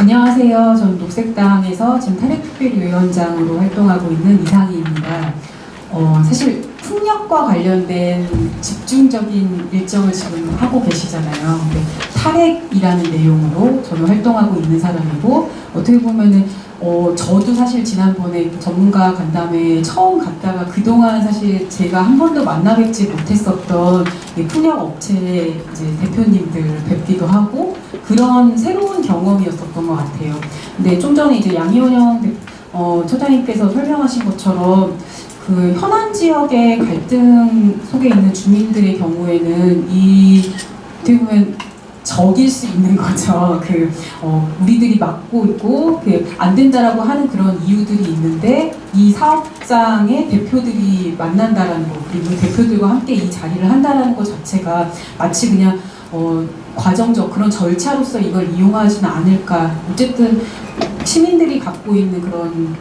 안녕하세요. 저는 녹색당에서 지금 탄핵특별위원장으로 활동하고 있는 이상희입니다. 사실 풍력과 관련된 집중적인 일정을 지금 하고 계시잖아요. 근데 탄핵이라는 내용으로 저는 활동하고 있는 사람이고, 어떻게 보면은 저도 사실 지난번에 전문가 간담회에 처음 갔다가 그동안 사실 제가 한 번도 만나뵙지 못했었던 풍력 업체 이제 대표님들 뵙기도 하고 그런 새로운 경험이었었던 것 같아요. 근데 좀 전에 이제 양희원 처장님께서 설명하신 것처럼 그 현안 지역의 갈등 속에 있는 주민들의 경우에는 어떻게 보면 적일 수 있는 거죠. 우리들이 막고 있고 안 된다라고 하는 그런 이유들이 있는데, 이 사업장의 대표들이 만난다라는 거, 그리고 대표들과 함께 이 자리를 한다라는 것 자체가 마치 그냥 과정적 그런 절차로서 이걸 이용하지는 않을까. 어쨌든 시민들이 갖고 있는 그런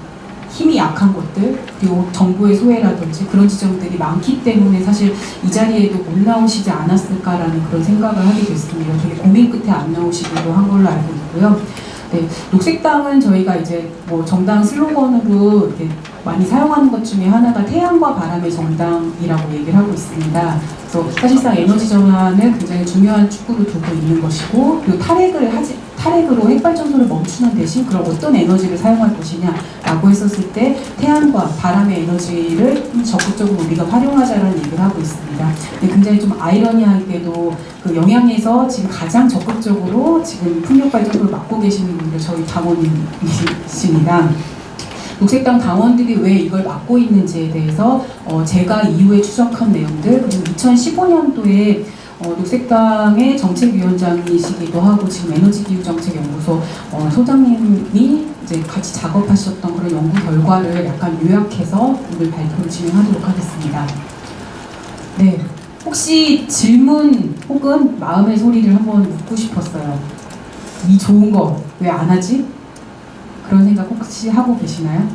힘이 약한 것들, 그리고 정부의 소외라든지 그런 지점들이 많기 때문에 사실 이 자리에도 못 나오시지 않았을까라는 그런 생각을 하게 됐습니다. 되게 고민 끝에 안 나오시기로 한 걸로 알고 있고요. 네, 녹색당은 저희가 이제 정당 슬로건으로 이렇게 많이 사용하는 것 중에 하나가 태양과 바람의 정당이라고 얘기를 하고 있습니다. 그래서 사실상 에너지 전환을 굉장히 중요한 축으로 두고 있는 것이고, 그리고 탈핵으로 핵발전소를 멈추는 대신 그럼 어떤 에너지를 사용할 것이냐라고 했었을 때 태양과 바람의 에너지를 적극적으로 우리가 활용하자라는 얘기를 하고 있습니다. 근데 굉장히 좀 아이러니하게도 그 영양에서 지금 가장 적극적으로 지금 풍력발전소를 맡고 계시는 분들 저희 당원님이십니다. 녹색당 당원들이 왜 이걸 맡고 있는지에 대해서 제가 이후에 추적한 내용들, 그리고 2015년도에 녹색당의 정책위원장이시기도 하고 지금 에너지기후정책연구소 소장님이 이제 같이 작업하셨던 그런 연구 결과를 약간 요약해서 오늘 발표를 진행하도록 하겠습니다. 네, 혹시 질문 혹은 마음의 소리를 한번 묻고 싶었어요. 이 좋은 거 왜 안 하지? 그런 생각 혹시 하고 계시나요?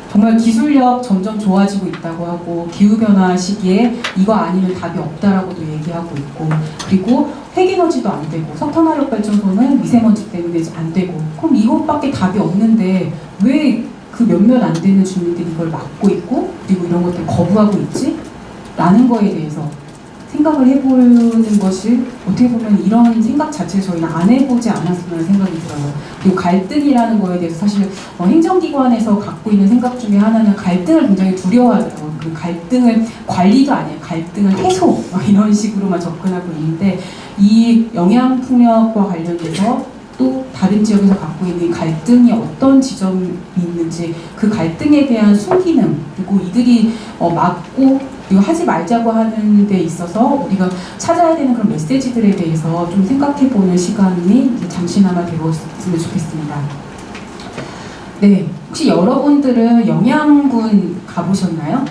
정말 기술력 점점 좋아지고 있다고 하고, 기후변화 시기에 이거 아니면 답이 없다라고도 얘기하고 있고, 그리고 핵에너지도 안 되고 석탄화력발전소는 미세먼지 때문에 안 되고, 그럼 이것밖에 답이 없는데 왜 그 몇몇 안 되는 주민들이 이걸 막고 있고 그리고 이런 것들 거부하고 있지? 라는 거에 대해서 생각을 해보는 것이, 어떻게 보면 이런 생각 자체를 저희는 안 해보지 않았으면 생각이 들어요. 그리고 갈등이라는 거에 대해서 사실 행정기관에서 갖고 있는 생각 중에 하나는 갈등을 굉장히 두려워하더라고요. 그 갈등을 관리가 아니에요. 갈등을 해소 이런 식으로만 접근하고 있는데, 이 영양풍력과 관련돼서 또 다른 지역에서 갖고 있는 갈등이 어떤 지점이 있는지, 그 갈등에 대한 순기능, 그리고 이들이 막고 그리고 하지 말자고 하는 데 있어서 우리가 찾아야 되는 그런 메시지들에 대해서 좀 생각해보는 시간이 잠시나마 되었으면 좋겠습니다. 네, 혹시 여러분들은 영양군 가보셨나요?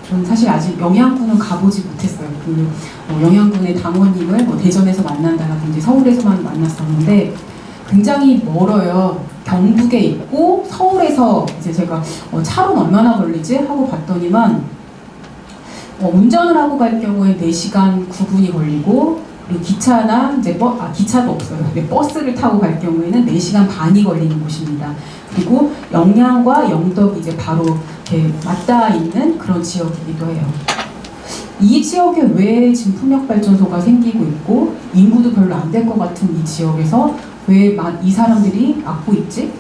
저는 사실 아직 영양군은 가보지 못했어요. 영양군의 당원님을 대전에서 만난다라든지 서울에서만 만났었는데 굉장히 멀어요. 경북에 있고 서울에서 이제 제가 차로는 얼마나 걸리지? 하고 봤더니만 운전을 하고 갈 경우에 4시간 9분이 걸리고, 그리고 기차나 이제 기차도 없어요. 버스를 타고 갈 경우에는 4시간 반이 걸리는 곳입니다. 그리고 영양과 영덕이 이제 바로 이렇게 맞닿아 있는 그런 지역이기도 해요. 이 지역에 왜 지금 풍력발전소가 생기고 있고 인구도 별로 안 될 것 같은 이 지역에서 왜 이 사람들이 막고 있지?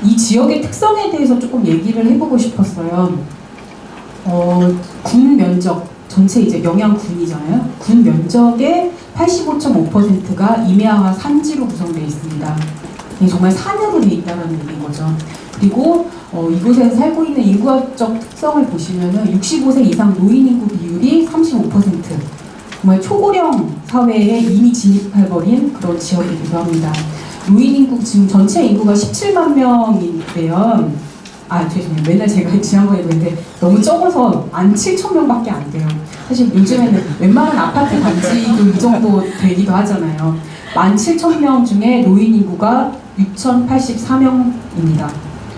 이 지역의 특성에 대해서 조금 얘기를 해보고 싶었어요. 군 면적, 전체 이제 영양군이잖아요. 군 면적의 85.5%가 임야와 산지로 구성되어 있습니다. 이게 정말 산으로 되어 있다는 얘기인 거죠. 그리고 이곳에서 살고 있는 인구학적 특성을 보시면은 65세 이상 노인 인구 비율이 35%. 정말 초고령 사회에 이미 진입해버린 그런 지역이기도 합니다. 노인 인구, 지금 전체 인구가 17만 명인데요. 죄송해요. 맨날 제가 지난번에도 했는데 너무 적어서 17,000명밖에 안 돼요. 사실 요즘에는 웬만한 아파트 단지도 이 정도 되기도 하잖아요. 17,000명 중에 노인 인구가 6,084명입니다.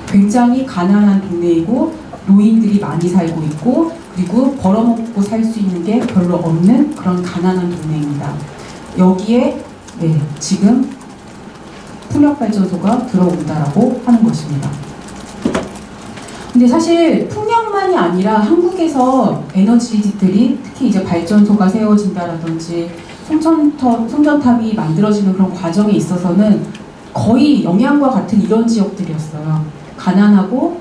굉장히 가난한 동네이고 노인들이 많이 살고 있고, 그리고 벌어먹고 살 수 있는 게 별로 없는 그런 가난한 동네입니다. 여기에 지금 풍력발전소가 들어온다라고 하는 것입니다. 근데 사실 풍력만이 아니라 한국에서 에너지들이 특히 이제 발전소가 세워진다라든지 송전탑이 만들어지는 그런 과정에 있어서는 거의 영양과 같은 이런 지역들이었어요. 가난하고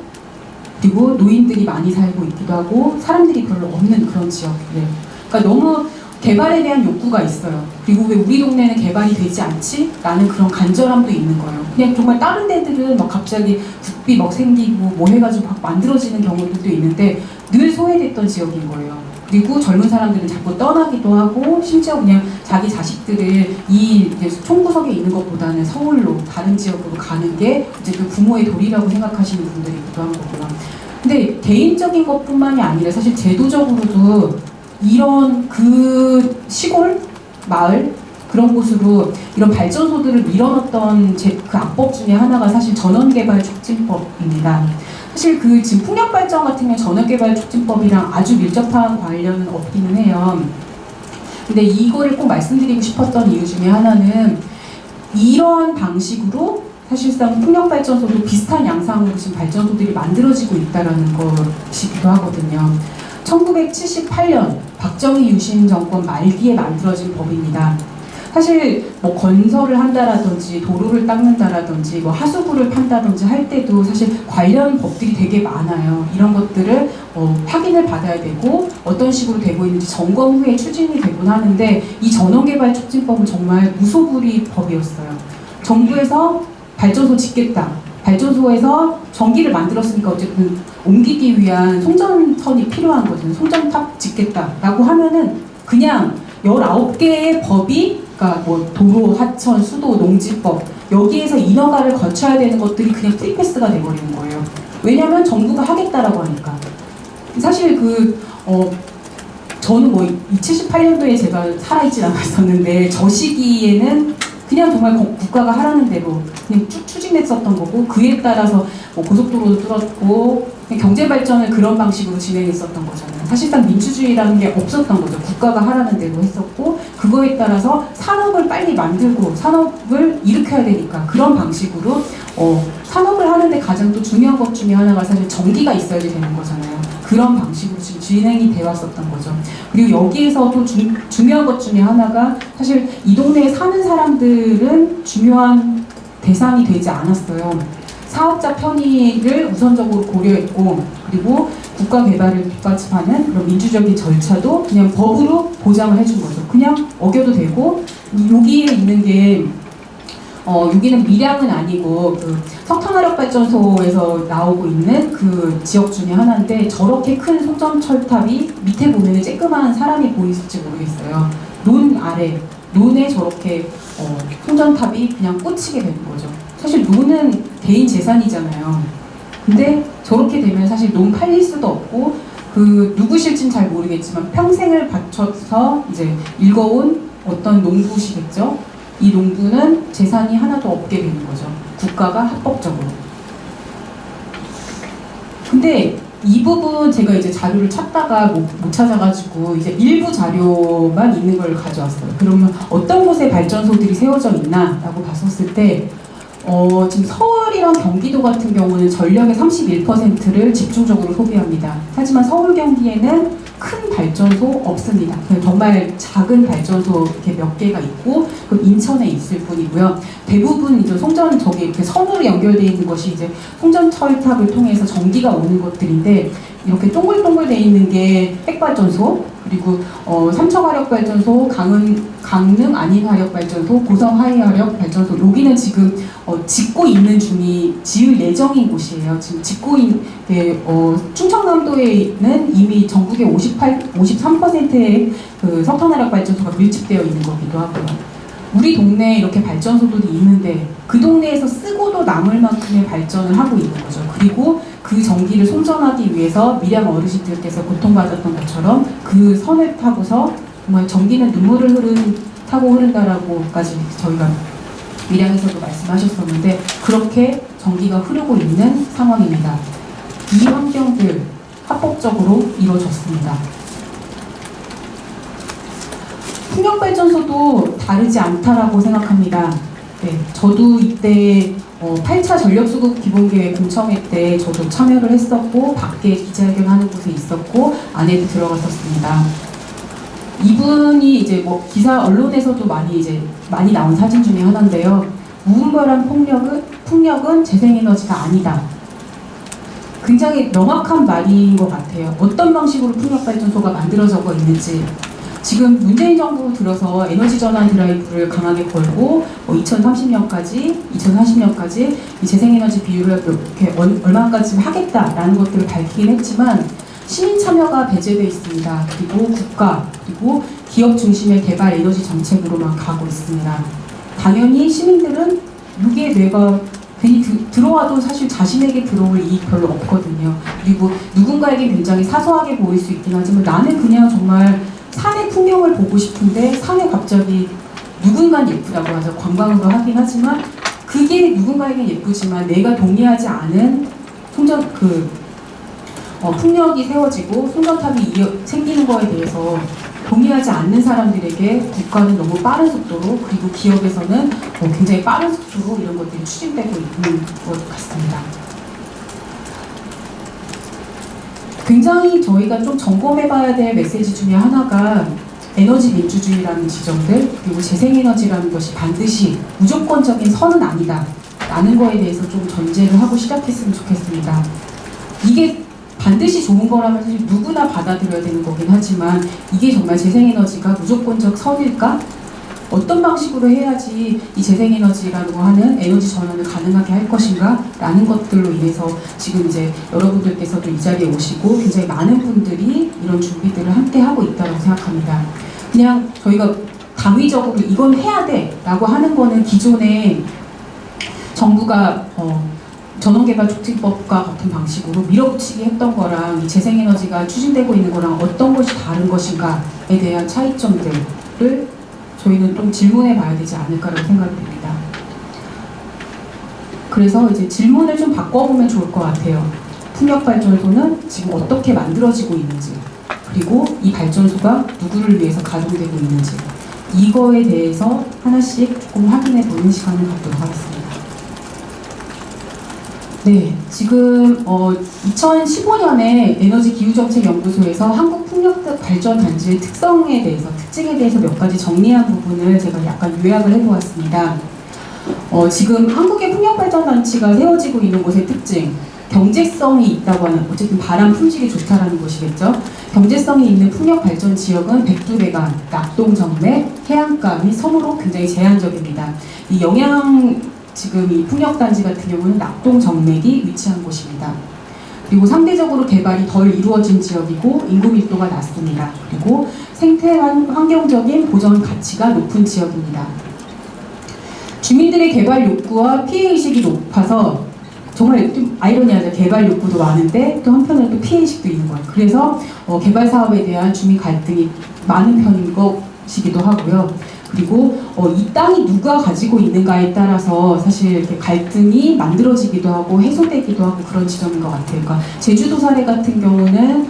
그리고 노인들이 많이 살고 있기도 하고 사람들이 별로 없는 그런 지역들. 그러니까 너무 개발에 대한 욕구가 있어요. 그리고 왜 우리 동네는 개발이 되지 않지? 라는 그런 간절함도 있는 거예요. 그냥 정말 다른 데들은 막 갑자기 국비 막 생기고 뭐 해가지고 막 만들어지는 경우들도 있는데 늘 소외됐던 지역인 거예요. 그리고 젊은 사람들은 자꾸 떠나기도 하고 심지어 그냥 자기 자식들을 이 총구석에 있는 것보다는 서울로 다른 지역으로 가는 게 이제 그 부모의 도리라고 생각하시는 분들이기도 한 거고요. 근데 개인적인 것뿐만이 아니라 사실 제도적으로도 이런 그 시골 마을 그런 곳으로 이런 발전소들을 밀어넣었던 그 악법 중에 하나가 사실 전원개발 촉진법입니다. 사실 그 지금 풍력발전 같은 경우 전원개발 촉진법이랑 아주 밀접한 관련은 없기는 해요. 근데 이거를 꼭 말씀드리고 싶었던 이유 중에 하나는 이런 방식으로 사실상 풍력발전소도 비슷한 양상으로 지금 발전소들이 만들어지고 있다는 것이기도 하거든요. 1978년 박정희 유신 정권 말기에 만들어진 법입니다. 사실 뭐 건설을 한다라든지 도로를 닦는다라든지 뭐 하수구를 판다든지 할 때도 사실 관련 법들이 되게 많아요. 이런 것들을 확인을 받아야 되고 어떤 식으로 되고 있는지 점검 후에 추진이 되곤 하는데 이 전원개발 촉진법은 정말 무소불위 법이었어요. 정부에서 발전소 짓겠다. 발전소에서 전기를 만들었으니까 어쨌든 옮기기 위한 송전선이 필요한 거거든요. 송전탑 짓겠다라고 하면은 그냥 19개의 법이 그러니까 뭐 도로, 하천, 수도, 농지법 여기에서 인허가를 거쳐야 되는 것들이 그냥 프리패스가 돼버리는 거예요. 왜냐면 정부가 하겠다라고 하니까. 사실 저는 뭐 78년도에 제가 살아있진 않았었는데 저 시기에는 그냥 정말 국가가 하라는 대로 그냥 쭉 추진했었던 거고 그에 따라서 뭐 고속도로도 뚫었고 경제 발전을 그런 방식으로 진행했었던 거잖아요. 사실상 민주주의라는 게 없었던 거죠. 국가가 하라는 대로 했었고 그거에 따라서 산업을 빨리 만들고 산업을 일으켜야 되니까 그런 방식으로 산업을 하는데 가장 또 중요한 것 중에 하나가 사실 전기가 있어야지 되는 거잖아요. 그런 방식으로 지금 진행이 되어 왔었던 거죠. 그리고 여기에서 또 중요한 것 중에 하나가 사실 이 동네에 사는 사람들은 중요한 대상이 되지 않았어요. 사업자 편의를 우선적으로 고려했고 그리고 국가 개발을 뒷받침하는 그런 민주적인 절차도 그냥 법으로 보장을 해준 거죠. 그냥 어겨도 되고 여기에 있는 게 여기는 밀양은 아니고 그 석탄화력발전소에서 나오고 있는 그 지역 중에 하나인데 저렇게 큰 송전철탑이 밑에 보면 쬐끄만 사람이 보이실지 모르겠어요. 논 아래, 논에 저렇게 송전탑이 그냥 꽂히게 되는 거죠. 사실 논은 개인 재산이잖아요. 근데 저렇게 되면 사실 논 팔릴 수도 없고 그 누구실진 잘 모르겠지만 평생을 바쳐서 이제 읽어온 어떤 농부시겠죠. 이 농부는 재산이 하나도 없게 되는 거죠. 국가가 합법적으로. 근데 이 부분 제가 이제 자료를 찾다가 못 찾아가지고 이제 일부 자료만 있는 걸 가져왔어요. 그러면 어떤 곳에 발전소들이 세워져 있나라고 봤었을 때 지금 서울이랑 경기도 같은 경우는 전력의 31%를 집중적으로 소비합니다. 하지만 서울, 경기에는 큰 발전소 없습니다. 정말 작은 발전소 이렇게 몇 개가 있고 그 인천에 있을 뿐이고요. 대부분 이제 저기 이렇게 선으로 연결되어 있는 것이 이제 송전철탑을 통해서 전기가 오는 것들인데 이렇게 동글동글 돼 있는 게 핵발전소 그리고 삼척화력발전소, 강릉 안인화력발전소, 고성 하이화력발전소 여기는 지금 짓고 있는 지을 예정인 곳이에요. 지금 짓고 있는 충청남도에는 이미 전국의 53%의 그 석탄화력발전소가 밀집되어 있는 거기도 하고요. 우리 동네에 이렇게 발전소들이 있는데 그 동네에서 쓰고도 남을 만큼의 발전을 하고 있는 거죠. 그리고 그 전기를 송전하기 위해서 밀양 어르신들께서 고통받았던 것처럼 그 선을 타고서 정말 전기는 눈물을 타고 흐른다라고까지 저희가 밀양에서도 말씀하셨었는데 그렇게 전기가 흐르고 있는 상황입니다. 이 환경들 합법적으로 이루어졌습니다. 풍력발전소도 다르지 않다라고 생각합니다. 네, 저도 이때 8차 전력수급 기본계획 공청회 때 저도 참여를 했었고 밖에 기자회견하는 곳에 있었고 안에도 들어갔었습니다. 이분이 이제 뭐 기사 언론에서도 많이 나온 사진 중에 하나인데요. 무분별한 풍력은 재생에너지가 아니다. 굉장히 명확한 말인 것 같아요. 어떤 방식으로 풍력발전소가 만들어져 있는지. 지금 문재인 정부 들어서 에너지 전환 드라이브를 강하게 걸고 2030년까지 이 재생에너지 비율을 이렇게 얼마까지 하겠다라는 것들을 밝히긴 했지만 시민 참여가 배제되어 있습니다. 그리고 국가, 그리고 기업 중심의 개발 에너지 정책으로만 가고 있습니다. 당연히 시민들은 이게 내가 괜히 들어와도 사실 자신에게 들어올 이익 별로 없거든요. 그리고 누군가에게 굉장히 사소하게 보일 수 있긴 하지만 나는 그냥 정말 산의 풍경을 보고 싶은데 산에 갑자기 누군가는 예쁘다고 하죠. 관광으로 하긴 하지만 그게 누군가에게 예쁘지만 내가 동의하지 않은 풍력이 세워지고 송전탑이 생기는 거에 대해서 동의하지 않는 사람들에게 국가는 너무 빠른 속도로 그리고 기업에서는 굉장히 빠른 속도로 이런 것들이 추진되고 있는 것 같습니다. 굉장히 저희가 좀 점검해봐야 될 메시지 중에 하나가 에너지 민주주의라는 지점들 그리고 재생에너지라는 것이 반드시 무조건적인 선은 아니다 라는 거에 대해서 좀 전제를 하고 시작했으면 좋겠습니다. 이게 반드시 좋은 거라면 사실 누구나 받아들여야 되는 거긴 하지만 이게 정말 재생에너지가 무조건적 선일까? 어떤 방식으로 해야지 이 재생에너지라고 하는 에너지 전환을 가능하게 할 것인가? 라는 것들로 인해서 지금 이제 여러분들께서도 이 자리에 오시고 굉장히 많은 분들이 이런 준비들을 함께 하고 있다고 생각합니다. 그냥 저희가 당위적으로 이건 해야 돼 라고 하는 거는 기존에 정부가 전원개발촉진법과 같은 방식으로 밀어붙이기 했던 거랑 이 재생에너지가 추진되고 있는 거랑 어떤 것이 다른 것인가에 대한 차이점들을 저희는 좀 질문해 봐야 되지 않을까라고 생각이 됩니다. 그래서 이제 질문을 좀 바꿔보면 좋을 것 같아요. 풍력발전소는 지금 어떻게 만들어지고 있는지, 그리고 이 발전소가 누구를 위해서 가동되고 있는지, 이거에 대해서 하나씩 조금 확인해 보는 시간을 갖도록 하겠습니다. 네, 지금 2015년에 에너지기후정책연구소에서 한국풍력발전단지의 특징에 대해서 몇 가지 정리한 부분을 제가 약간 요약을 해보았습니다. 지금 한국의 풍력발전단지가 세워지고 있는 곳의 특징, 경제성이 있다고 하는, 어쨌든 바람 품질이 좋다라는 것이겠죠. 경제성이 있는 풍력발전 지역은 백두대간, 낙동정맥, 해안가 및 섬으로 굉장히 제한적입니다. 지금 이 풍력단지 같은 경우는 낙동정맥이 위치한 곳입니다. 그리고 상대적으로 개발이 덜 이루어진 지역이고 인구 밀도가 낮습니다. 그리고 생태 환경적인 보전 가치가 높은 지역입니다. 주민들의 개발 욕구와 피해의식이 높아서 정말 좀 아이러니하죠. 개발 욕구도 많은데 또 한편으로 또 피해의식도 있는 거예요. 그래서 개발 사업에 대한 주민 갈등이 많은 편인 것이기도 하고요. 그리고 이 땅이 누가 가지고 있는가에 따라서 사실 이렇게 갈등이 만들어지기도 하고 해소되기도 하고 그런 지점인 것 같아요. 그러니까 제주도 사례 같은 경우는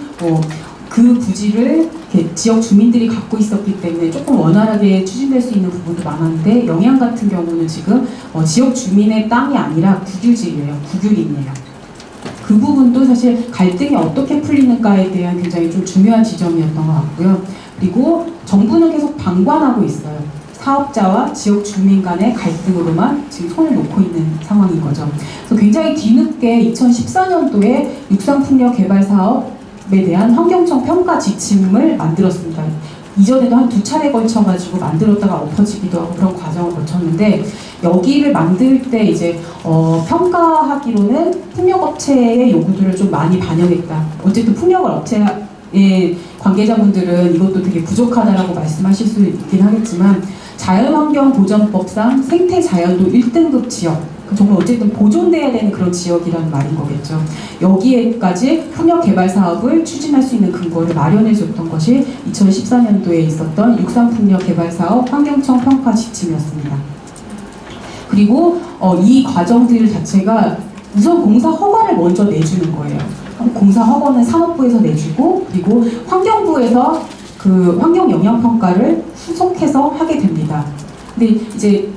그 부지를 지역 주민들이 갖고 있었기 때문에 조금 원활하게 추진될 수 있는 부분도 많았는데 영양 같은 경우는 지금 지역 주민의 땅이 아니라 국유지예요. 국유림이에요. 그 부분도 사실 갈등이 어떻게 풀리는가에 대한 굉장히 좀 중요한 지점이었던 것 같고요. 그리고 정부는 계속 방관하고 있어요. 사업자와 지역 주민 간의 갈등으로만 지금 손을 놓고 있는 상황인 거죠. 그래서 굉장히 뒤늦게 2014년도에 육상풍력 개발 사업에 대한 환경청 평가 지침을 만들었습니다. 이전에도 한 2차례 걸쳐가지고 만들었다가 엎어지기도 하고 그런 과정을 거쳤는데 여기를 만들 때 이제 평가하기로는 풍력업체의 요구들을 좀 많이 반영했다. 어쨌든 풍력업체의 관계자분들은 이것도 되게 부족하다라고 말씀하실 수 있긴 하겠지만 자연환경보전법상 생태자연도 1등급 지역, 정말 어쨌든 보존돼야 되는 그런 지역이라는 말인 거겠죠. 여기에까지 풍력 개발 사업을 추진할 수 있는 근거를 마련해 줬던 것이 2014년도에 있었던 육상풍력 개발 사업 환경청 평가 지침이었습니다. 그리고 이 과정들 자체가 우선 공사 허가를 먼저 내주는 거예요. 공사 허가는 산업부에서 내주고 그리고 환경부에서 그 환경 영향 평가를 후속해서 하게 됩니다. 근데 이제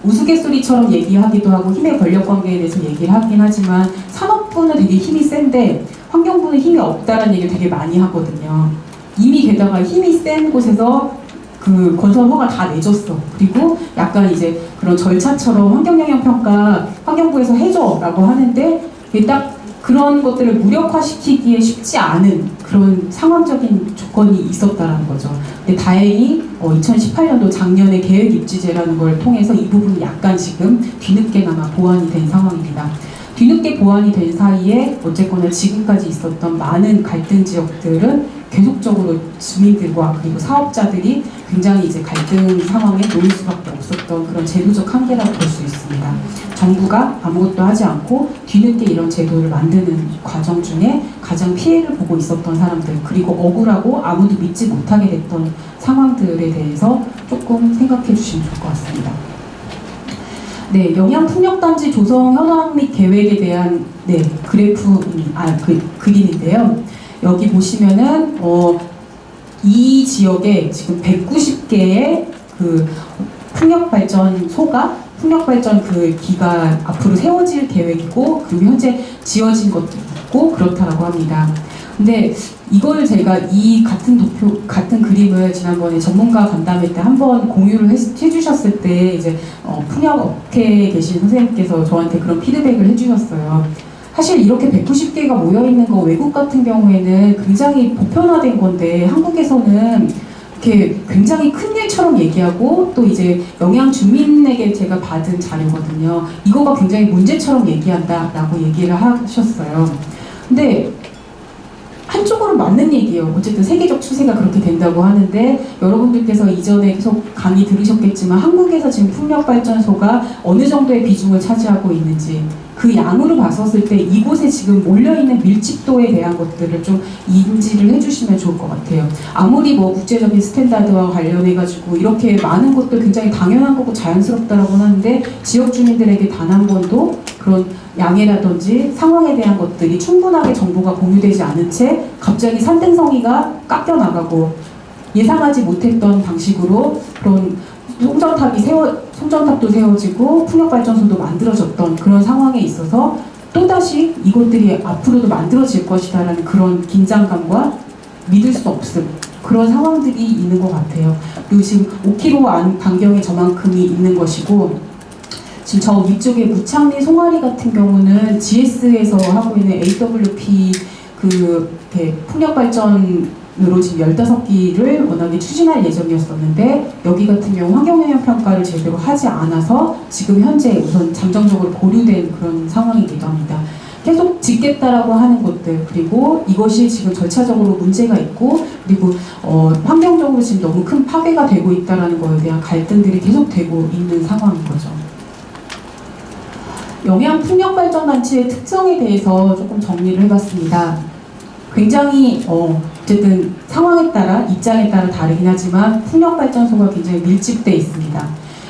우스갯소리처럼 얘기하기도 하고 힘의 권력 관계에 대해서 얘기를 하긴 하지만 산업부는 되게 힘이 센데 환경부는 힘이 없다는 얘기를 되게 많이 하거든요. 이미 게다가 힘이 센 곳에서 그 건설 허가 다 내줬어. 그리고 약간 이제 그런 절차처럼 환경영향평가 환경부에서 해줘라고 하는데 이게 딱 그런 것들을 무력화시키기에 쉽지 않은 그런 상황적인 조건이 있었다는 거죠. 근데 다행히 2018년도 작년에 계획입지제라는 걸 통해서 이 부분이 약간 지금 뒤늦게나마 보완이 된 상황입니다. 뒤늦게 보완이 된 사이에 어쨌거나 지금까지 있었던 많은 갈등 지역들은 계속적으로 주민들과 그리고 사업자들이 굉장히 이제 갈등 상황에 놓일 수밖에 없었던 그런 제도적 한계라고 볼 수 있습니다. 정부가 아무것도 하지 않고 뒤늦게 이런 제도를 만드는 과정 중에 가장 피해를 보고 있었던 사람들, 그리고 억울하고 아무도 믿지 못하게 됐던 상황들에 대해서 조금 생각해 주시면 좋을 것 같습니다. 네, 영양풍력단지 조성 현황 및 계획에 대한 그림인데요. 여기 보시면은 이 지역에 지금 190개의 그 풍력발전 그 기가 앞으로 세워질 계획이고, 그리고 현재 지어진 것도 있고 그렇다라고 합니다. 근데 이걸 제가 이 같은 그림을 지난번에 전문가 간담회 때 한번 공유를 해주셨을 때 이제 풍력 업계에 계신 선생님께서 저한테 그런 피드백을 해주셨어요. 사실 이렇게 190개가 모여있는 거 외국 같은 경우에는 굉장히 보편화된 건데 한국에서는 이렇게 굉장히 큰 일처럼 얘기하고, 또 이제 영양 주민에게 제가 받은 자료거든요. 이거가 굉장히 문제처럼 얘기한다라고 얘기를 하셨어요. 근데 한쪽으로 맞는 얘기예요. 어쨌든 세계적 추세가 그렇게 된다고 하는데, 여러분들께서 이전에 계속 강의 들으셨겠지만 한국에서 지금 풍력발전소가 어느 정도의 비중을 차지하고 있는지, 그 양으로 봤었을 때 이곳에 지금 몰려있는 밀집도에 대한 것들을 좀 인지를 해주시면 좋을 것 같아요. 아무리 뭐 국제적인 스탠다드와 관련해가지고 이렇게 많은 것도 굉장히 당연한 거고 자연스럽다라고 하는데, 지역 주민들에게 단 한 번도 그런 양해라든지 상황에 대한 것들이 충분하게 정보가 공유되지 않은 채 갑자기 산등성이가 깎여나가고 예상하지 못했던 방식으로 그런 송전탑도 세워지고 풍력발전소도 만들어졌던 그런 상황에 있어서 또다시 이것들이 앞으로도 만들어질 것이다라는 그런 긴장감과 믿을 수 없음, 그런 상황들이 있는 것 같아요. 그리고 지금 5km 반경에 저만큼이 있는 것이고, 지금 저 위쪽에 무창리 송아리 같은 경우는 GS에서 하고 있는 AWP 풍력발전으로 지금 15기를 워낙에 추진할 예정이었었는데, 여기 같은 경우 환경영향평가를 제대로 하지 않아서 지금 현재 우선 잠정적으로 보류된 그런 상황이기도 합니다. 계속 짓겠다라고 하는 것들, 그리고 이것이 지금 절차적으로 문제가 있고, 그리고 환경적으로 지금 너무 큰 파괴가 되고 있다는 것에 대한 갈등들이 계속되고 있는 상황인 거죠. 영양풍력발전단지의 특성에 대해서 조금 정리를 해봤습니다. 굉장히 어쨌든 상황에 따라, 입장에 따라 다르긴 하지만 풍력발전소가 굉장히 밀집되어 있습니다.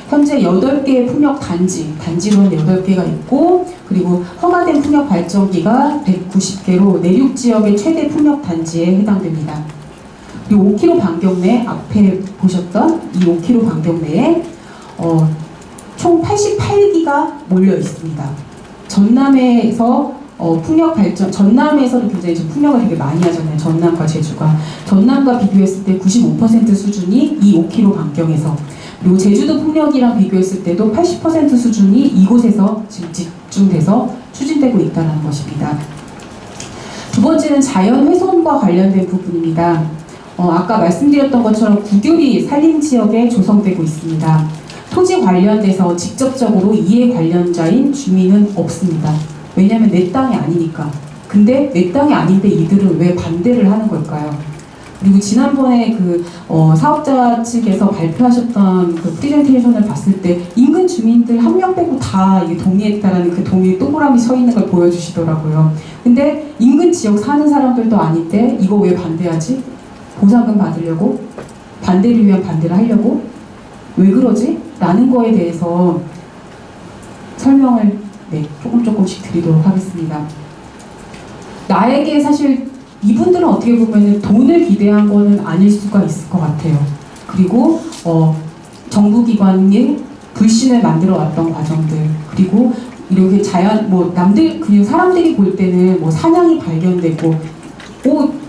현재 8개의 단지로는 8개가 있고, 그리고 허가된 풍력발전기가 190개로 내륙 지역의 최대 풍력단지에 해당됩니다. 그리고 5km 반경 내, 앞에 보셨던 이 5km 반경 내에 총 88기가 몰려 있습니다. 전남에서 전남에서도 굉장히 지금 풍력을 되게 많이 하잖아요. 전남과 제주가. 전남과 비교했을 때 95% 수준이 이 5km 반경에서, 그리고 제주도 풍력이랑 비교했을 때도 80% 수준이 이곳에서 지금 집중돼서 추진되고 있다는 것입니다. 두 번째는 자연 훼손과 관련된 부분입니다. 아까 말씀드렸던 것처럼 구귤이 산림지역에 조성되고 있습니다. 토지 관련돼서 직접적으로 이해 관련자인 주민은 없습니다. 왜냐하면 내 땅이 아니니까. 근데 내 땅이 아닌데 이들은 왜 반대를 하는 걸까요? 그리고 지난번에 사업자 측에서 발표하셨던 그 프레젠테이션을 봤을 때 인근 주민들 한 명 빼고 다 이게 동의했다라는 그 동의 동그라미 서 있는 걸 보여주시더라고요. 근데 인근 지역 사는 사람들도 아닌데 이거 왜 반대하지? 보상금 받으려고? 반대를 위한 반대를 하려고? 왜 그러지? 라는 거에 대해서 설명을 조금씩 드리도록 하겠습니다. 나에게 사실 이분들은 어떻게 보면 돈을 기대한 거는 아닐 수가 있을 것 같아요. 그리고 정부기관이 불신을 만들어 왔던 과정들, 그리고 이렇게 남들 그냥 사람들이 볼 때는 뭐 사냥이 발견되고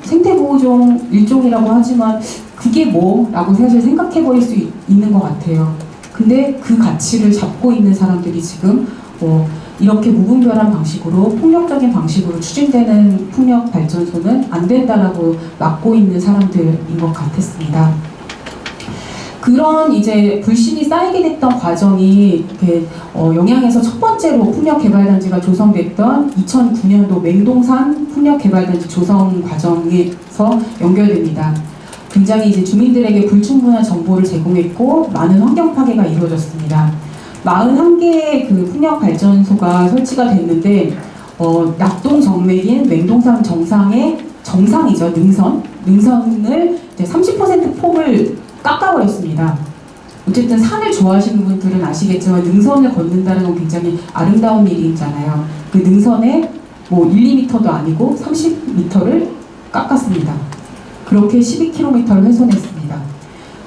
생태보호종 일종이라고 하지만 그게 뭐라고 사실 생각해버릴 수 있는 것 같아요. 근데 그 가치를 잡고 있는 사람들이 지금 이렇게 무분별한 방식으로 폭력적인 방식으로 추진되는 풍력 발전소는 안 된다라고 막고 있는 사람들인 것 같았습니다. 그런 이제 불신이 쌓이게 됐던 과정이 영양에서 첫 번째로 풍력개발단지가 조성됐던 2009년도 맹동산 풍력개발단지 조성 과정에서 연결됩니다. 굉장히 이제 주민들에게 불충분한 정보를 제공했고 많은 환경 파괴가 이루어졌습니다. 41개의 그 풍력발전소가 설치가 됐는데 낙동 정맥인 맹동산 정상이죠. 능선을 이제 30% 폭을 깎아버렸습니다. 어쨌든 산을 좋아하시는 분들은 아시겠지만 능선을 걷는다는 건 굉장히 아름다운 일이잖아요. 그 능선에 뭐 1, 2m도 아니고 30m를 깎았습니다. 그렇게 12km를 훼손했습니다.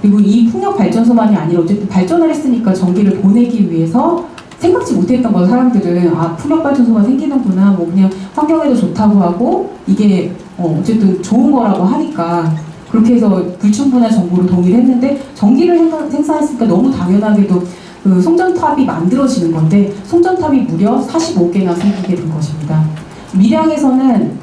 그리고 이 풍력발전소만이 아니라 어쨌든 발전을 했으니까 전기를 보내기 위해서 생각지 못했던 거 사람들은 풍력발전소가 생기는구나, 뭐 그냥 환경에도 좋다고 하고 이게 어쨌든 좋은 거라고 하니까 그렇게 해서 불충분한 정보를 동의를 했는데 전기를 생산했으니까 너무 당연하게도 그 송전탑이 만들어지는 건데 송전탑이 무려 45개나 생기게 된 것입니다. 밀양에서는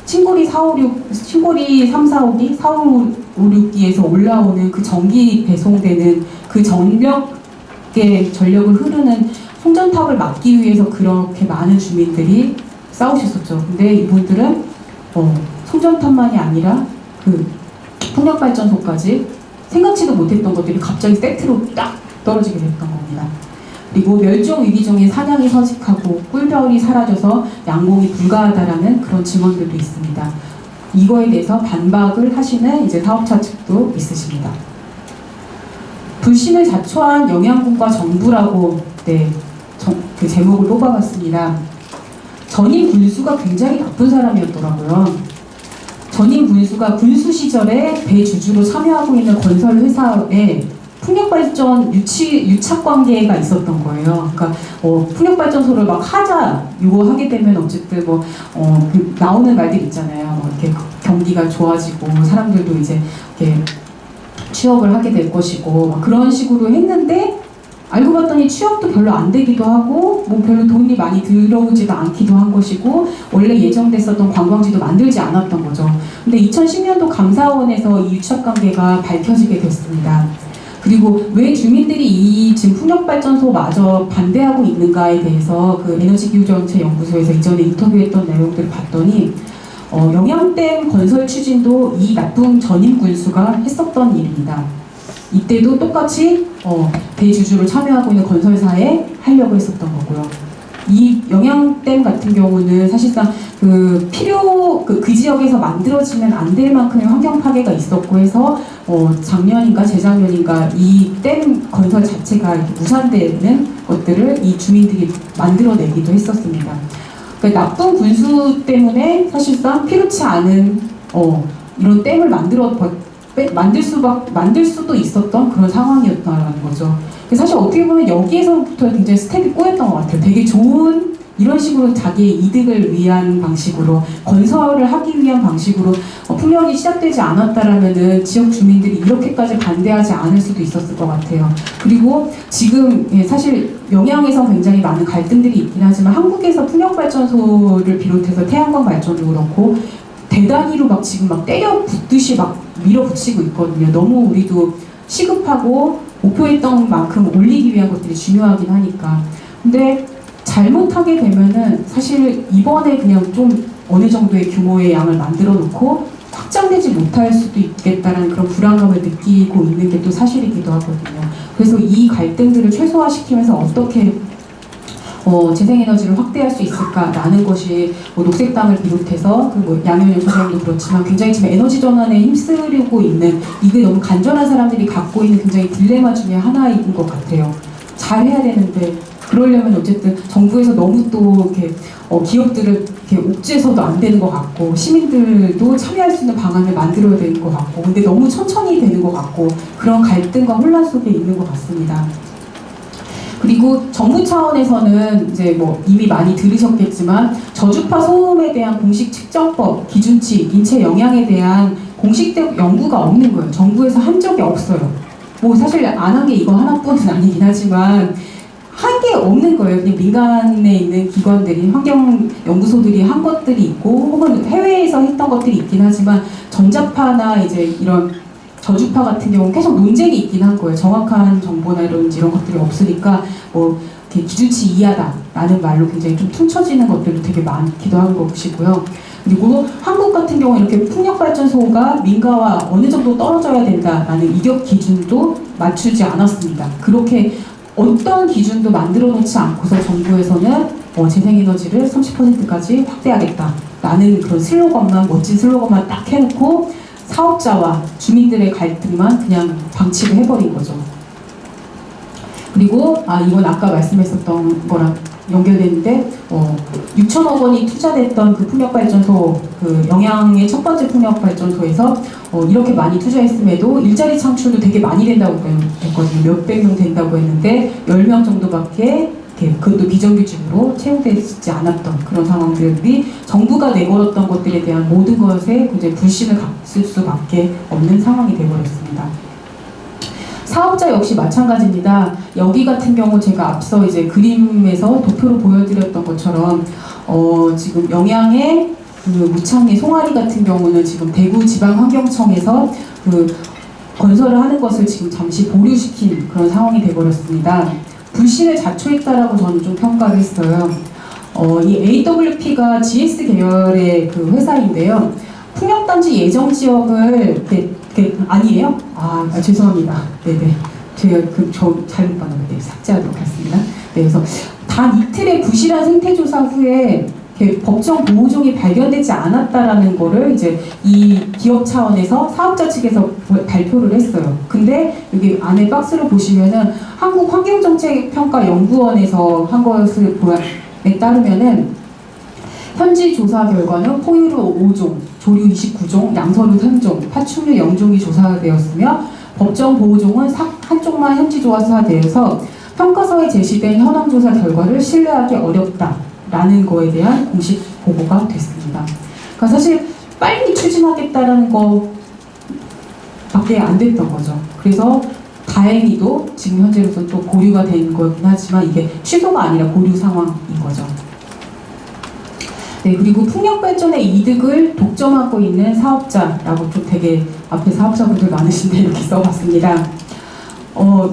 칭고리 3, 4, 5기, 4, 5, 6기에서 올라오는 그 전기 배송되는 그 전력을 흐르는 송전탑을 막기 위해서 그렇게 많은 주민들이 싸우셨었죠. 근데 이분들은 송전탑만이 아니라 그 풍력발전소까지 생각지도 못했던 것들이 갑자기 세트로 딱 떨어지게 됐던 겁니다. 그리고 멸종위기종인 사냥이 서식하고 꿀벌이 사라져서 양봉이 불가하다라는 그런 증언들도 있습니다. 이거에 대해서 반박을 하시는 이제 사업자 측도 있으십니다. 불신을 자초한 영양군과 정부라고 그 제목을 뽑아봤습니다. 전임 군수가 굉장히 나쁜 사람이었더라고요. 전임 군수가 군수 시절에 배주주로 참여하고 있는 건설 회사에 풍력발전 유착 관계가 있었던 거예요. 그러니까 풍력발전소를 막 요구하게 되면 어쨌든 그 나오는 말들 있잖아요. 이렇게 경기가 좋아지고 사람들도 이제 이렇게 취업을 하게 될 것이고 그런 식으로 했는데 알고 봤더니 취업도 별로 안 되기도 하고 별로 돈이 많이 들어오지도 않기도 한 것이고 원래 예정됐었던 관광지도 만들지 않았던 거죠. 근데 2010년도 감사원에서 이 유착 관계가 밝혀지게 됐습니다. 그리고 왜 주민들이 이 지금 풍력발전소마저 반대하고 있는가에 대해서 그 에너지기후정책연구소에서 이전에 인터뷰했던 내용들을 봤더니 영양댐 건설 추진도 이 나쁜 전임 군수가 했었던 일입니다. 이때도 똑같이 대주주로 참여하고 있는 건설사에 하려고 했었던 거고요. 이 영양댐 같은 경우는 사실상 그 지역에서 만들어지면 안 될 만큼의 환경 파괴가 있었고 해서 작년인가 재작년인가 이 댐 건설 자체가 이렇게 무산되는 것들을 이 주민들이 만들어내기도 했었습니다. 그러니까 나쁜 군수 때문에 사실상 필요치 않은 이런 댐을 만들 수도 있었던 그런 상황이었다는 거죠. 사실 어떻게 보면 여기에서부터 굉장히 스텝이 꼬였던 것 같아요. 되게 좋은 이런 식으로 자기의 이득을 위한 방식으로 건설을 하기 위한 방식으로 풍력이 시작되지 않았다라면은 지역 주민들이 이렇게까지 반대하지 않을 수도 있었을 것 같아요. 그리고 지금 사실 영양에서 굉장히 많은 갈등들이 있긴 하지만 한국에서 풍력발전소를 비롯해서 태양광 발전도 그렇고 대단위로 지금 때려 붓듯이 밀어붙이고 있거든요. 너무 우리도 시급하고 목표했던 만큼 올리기 위한 것들이 중요하긴 하니까. 근데 잘못하게 되면은 사실 이번에 그냥 좀 어느 정도의 규모의 양을 만들어 놓고 확장되지 못할 수도 있겠다라는 그런 불안감을 느끼고 있는 게 또 사실이기도 하거든요. 그래서 이 갈등들을 최소화시키면서 어떻게 재생에너지를 확대할 수 있을까라는 것이 녹색당을 비롯해서 양현영 소장님도 그렇지만 굉장히 지금 에너지 전환에 힘쓰고 있는 이게 너무 간절한 사람들이 갖고 있는 굉장히 딜레마 중에 하나인 것 같아요. 잘 해야 되는데 그러려면 어쨌든 정부에서 너무 또 이렇게 기업들을 이렇게 옥죄서도 안 되는 것 같고 시민들도 참여할 수 있는 방안을 만들어야 되는 것 같고 근데 너무 천천히 되는 것 같고 그런 갈등과 혼란 속에 있는 것 같습니다. 그리고 정부 차원에서는 이제 뭐 이미 많이 들으셨겠지만 저주파 소음에 대한 공식 측정법, 기준치, 인체 영향에 대한 공식적 연구가 없는 거예요. 정부에서 한 적이 없어요. 뭐 사실 안 한 게 이거 하나뿐은 아니긴 하지만 한 게 없는 거예요. 그냥 민간에 있는 기관들이, 환경연구소들이 한 것들이 있고 혹은 해외에서 했던 것들이 있긴 하지만 전자파나 이제 이런 저주파 같은 경우는 계속 논쟁이 있긴 한 거예요. 정확한 정보나 이런 것들이 없으니까 뭐 이렇게 기준치 이하다라는 말로 굉장히 좀 퉁쳐지는 것들도 되게 많기도 한 것이고요. 그리고 한국 같은 경우 이렇게 풍력발전소가 민가와 어느 정도 떨어져야 된다라는 이격 기준도 맞추지 않았습니다. 그렇게 어떤 기준도 만들어 놓지 않고서 정부에서는 재생에너지를 30%까지 확대하겠다라는 그런 슬로건만, 멋진 슬로건만 딱 해놓고 사업자와 주민들의 갈등만 그냥 방치를 해버린 거죠. 그리고 이건 아까 말씀했었던 거랑 연결되는데 6천억 원이 투자됐던 그 풍력발전소, 그 영양의 첫 번째 풍력발전소에서 이렇게 많이 투자했음에도 일자리 창출도 되게 많이 된다고 했거든요. 몇백 명 된다고 했는데 10명 정도밖에 그것도 비정규직으로 채용되지 않았던 그런 상황들이 정부가 내걸었던 것들에 대한 모든 것에 굉장히 불신을 갖을 수밖에 없는 상황이 되어버렸습니다. 사업자 역시 마찬가지입니다. 여기 같은 경우 제가 앞서 이제 그림에서 도표로 보여드렸던 것처럼 지금 영양의 그 무창리 송아리 같은 경우는 지금 대구지방환경청에서 그 건설을 하는 것을 지금 잠시 보류시킨 그런 상황이 되어버렸습니다. 불신을 자초했다라고 저는 좀 평가를 했어요. 이 AWP가 GS 계열의 그 회사인데요. 풍력단지 예정 지역을 아니에요? 죄송합니다. 네네. 제가 저 잘못 봤는데 삭제하도록 하겠습니다. 네, 그래서 단 이틀의 부실한 생태조사 후에 법정 보호종이 발견되지 않았다라는 거를 이제 이 기업 차원에서 사업자 측에서 발표를 했어요. 근데 여기 안에 박스를 보시면은 한국환경정책평가연구원에서 한 것을 따르면은 현지 조사 결과는 포유류 5종, 조류 29종, 양서류 3종, 파충류 0종이 조사되었으며 법정 보호종은 한 종만 현지 조사되어서 평가서에 제시된 현황 조사 결과를 신뢰하기 어렵다라는 거에 대한 공식 보고가 됐습니다. 그러니까 사실 빨리 추진하겠다라는 거밖에 안 됐던 거죠. 그래서 다행히도 지금 현재로서 또 보류가 된 거긴 하지만 이게 취소가 아니라 보류 상황인 거죠. 네, 그리고 풍력발전의 이득을 독점하고 있는 사업자라고 좀 되게 앞에 사업자분들 많으신데 이렇게 써봤습니다.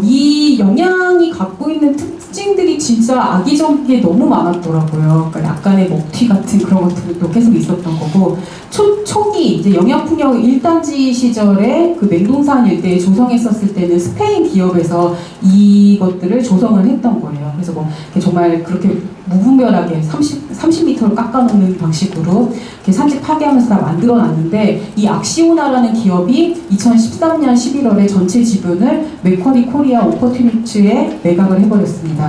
이 영양이 갖고 있는 특징들이 진짜 악의적인 게 너무 많았더라고요. 그러니까 약간의 먹튀 같은 그런 것들도 계속 있었던 거고, 초기 이제 영양풍력 1단지 시절에 그 맹동산 일대에 조성했었을 때는 스페인 기업에서 이것들을 조성을 했던 거예요. 그래서 뭐 정말 그렇게 무분별하게 30m를 깎아놓는 방식으로 이렇게 산지 파괴하면서 다 만들어놨는데, 이 악시오나라는 기업이 2013년 11월에 전체 지분을 맥쿼리 코리아 오퍼튜니츠에 매각을 해버렸습니다.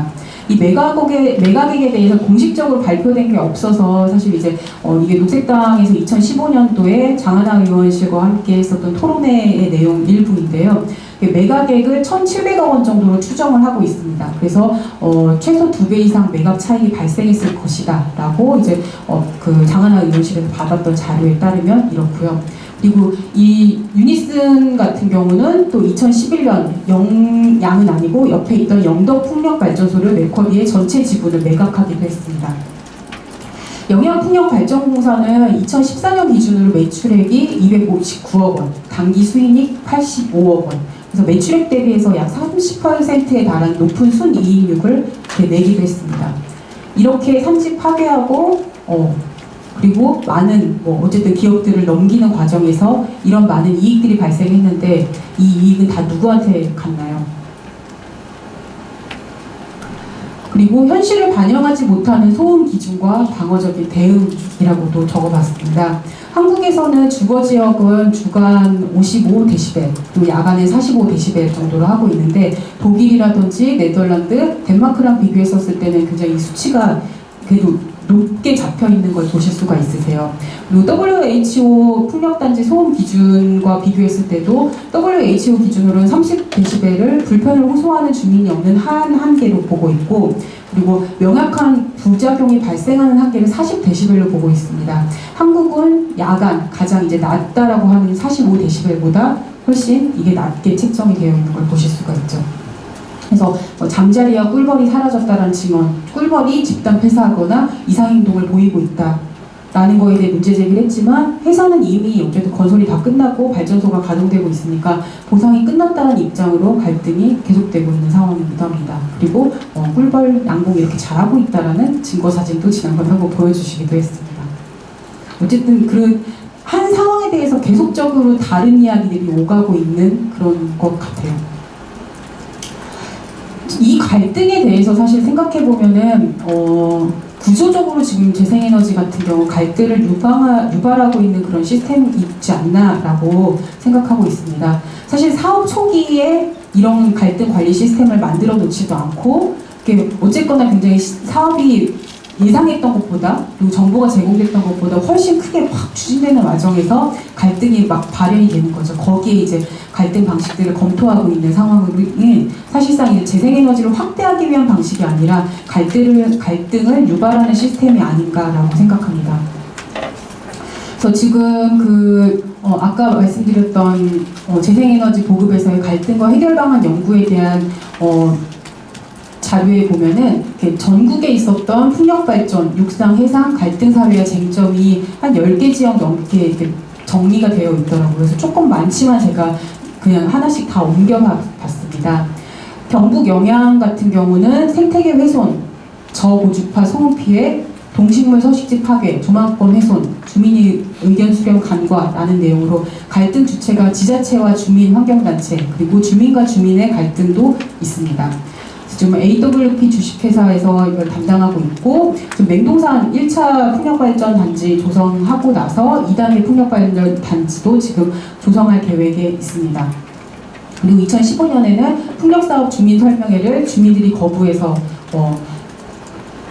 이 매각액에 대해서 공식적으로 발표된 게 없어서 사실 이제 이게 녹색당에서 2015년도에 장하나 의원실과 함께 했었던 토론회의 내용 일부인데요. 매각액을 1,700억 원 정도로 추정을 하고 있습니다. 그래서 최소 2배 이상 매각 차익이 발생했을 것이다 라고 이제 그 장하나 의원실에서 받았던 자료에 따르면 이렇고요. 그리고 이 유니슨 같은 경우는 또 2011년 양은 아니고 옆에 있던 영덕풍력발전소를 맥쿼리의 전체 지분을 매각하기도 했습니다. 영양풍력발전공사는 2014년 기준으로 매출액이 259억 원, 당기 수익이 85억 원, 그래서 매출액 대비해서 약 30%에 달하는 높은 순이익률을 내기도 했습니다. 이렇게 산지 파괴하고 그리고 많은 어쨌든 기업들을 넘기는 과정에서 이런 많은 이익들이 발생했는데 이 이익은 다 누구한테 갔나요? 그리고 현실을 반영하지 못하는 소음 기준과 방어적인 대응이라고도 적어봤습니다. 한국에서는 주거지역은 주간 55데시벨, 또 야간에 45데시벨 정도로 하고 있는데 독일이라든지 네덜란드, 덴마크랑 비교했었을 때는 굉장히 수치가 그래도 높게 잡혀 있는 걸 보실 수가 있으세요. 그리고 WHO 풍력단지 소음 기준과 비교했을 때도 WHO 기준으로는 30dB를 불편을 호소하는 주민이 없는 한계로 보고 있고, 그리고 명확한 부작용이 발생하는 한계를 40dB로 보고 있습니다. 한국은 야간 가장 이제 낮다라고 하는 45dB보다 훨씬 이게 낮게 책정이 되어 있는 걸 보실 수가 있죠. 그래서 잠자리와 꿀벌이 사라졌다는 증언, 꿀벌이 집단 폐사하거나 이상행동을 보이고 있다라는 거에 대해 문제 제기를 했지만, 회사는 이미 어쨌든 건설이 다 끝나고 발전소가 가동되고 있으니까 보상이 끝났다는 입장으로 갈등이 계속되고 있는 상황이기도 합니다. 그리고 꿀벌 양봉이 이렇게 잘하고 있다라는 증거 사진도 지난번에 한번 보여주시기도 했습니다. 어쨌든 그 한 상황에 대해서 계속적으로 다른 이야기들이 오가고 있는 그런 것 같아요. 이 갈등에 대해서 사실 생각해보면은 구조적으로 지금 재생에너지 같은 경우 갈등을 유발하고 있는 그런 시스템이 있지 않나라고 생각하고 있습니다. 사실 사업 초기에 이런 갈등 관리 시스템을 만들어 놓지도 않고, 어쨌거나 굉장히 사업이 예상했던 것보다, 그리고 정보가 제공됐던 것보다 훨씬 크게 확 추진되는 과정에서 갈등이 막 발현이 되는 거죠. 거기에 이제 갈등 방식들을 검토하고 있는 상황은 사실상 이제 재생에너지를 확대하기 위한 방식이 아니라 갈등을 유발하는 시스템이 아닌가라고 생각합니다. 그래서 지금 아까 말씀드렸던 재생에너지 보급에서의 갈등과 해결 방안 연구에 대한 자료에 보면은 전국에 있었던 풍력발전, 육상, 해상, 갈등 사회와 쟁점이 한 10개 지역 넘게 이렇게 정리가 되어 있더라고요. 그래서 조금 많지만 제가 그냥 하나씩 다 옮겨봤습니다. 경북 영양 같은 경우는 생태계 훼손, 저고주파 소음 피해, 동식물 서식지 파괴, 조망권 훼손, 주민의 의견 수렴 간과라는 내용으로 갈등 주체가 지자체와 주민 환경단체, 그리고 주민과 주민의 갈등도 있습니다. 지금 AWP 주식회사에서 이걸 담당하고 있고, 지금 맹동산 1차 풍력발전 단지 조성하고 나서 2단계 풍력발전 단지도 지금 조성할 계획에 있습니다. 그리고 2015년에는 풍력사업 주민설명회를 주민들이 거부해서